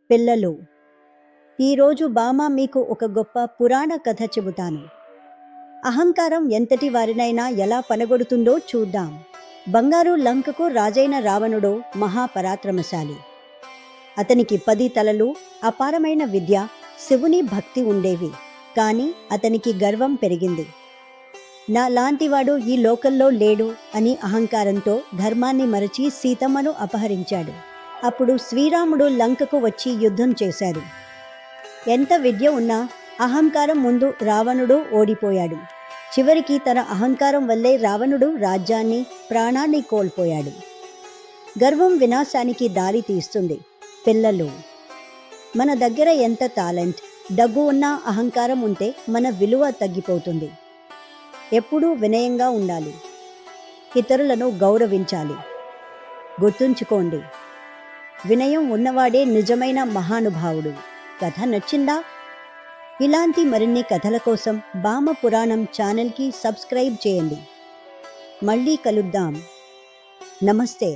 పిల్లలు, ఈరోజు బామ మీకు ఒక గొప్ప పురాణ కథ చెబుతాను. అహంకారం ఎంతటి వారినైనా ఎలా పనగొడుతుందో చూద్దాం. బంగారు లంకకు రాజైన రావణుడు మహాపరాక్రమశాలి. అతనికి 10 తలలు, అపారమైన విద్య, శివుని భక్తి ఉండేవి. కానీ అతనికి గర్వం పెరిగింది. నా లాంటివాడు ఈ లోకంలో లేడు అని అహంకారంతో ధర్మాన్ని మరచి సీతమ్మను అపహరించాడు. అప్పుడు శ్రీరాముడు లంకకు వచ్చి యుద్ధం చేశాడు. ఎంత విద్య ఉన్నా అహంకారం ముందు రావణుడు ఓడిపోయాడు. చివరికి తన అహంకారం వల్లే రావణుడు రాజ్యాన్ని, ప్రాణాన్ని కోల్పోయాడు. గర్వం వినాశానికి దారి తీస్తుంది. పిల్లలు, మన దగ్గర ఎంత టాలెంట్, డబ్బు ఉన్నా అహంకారం ఉంటే మన విలువ తగ్గిపోతుంది. ఎప్పుడూ వినయంగా ఉండాలి. ఇతరులను గౌరవించాలి. గుర్తుంచుకోండి, వినయం ఉన్నవాడే నిజమైన మహానుభావుడు. కథ నచ్చిందా? ఇలాంటి మరిన్ని కథల కోసం బామ పురాణం ఛానల్కి సబ్స్క్రైబ్ చేయండి. మళ్ళీ కలుద్దాం. నమస్తే.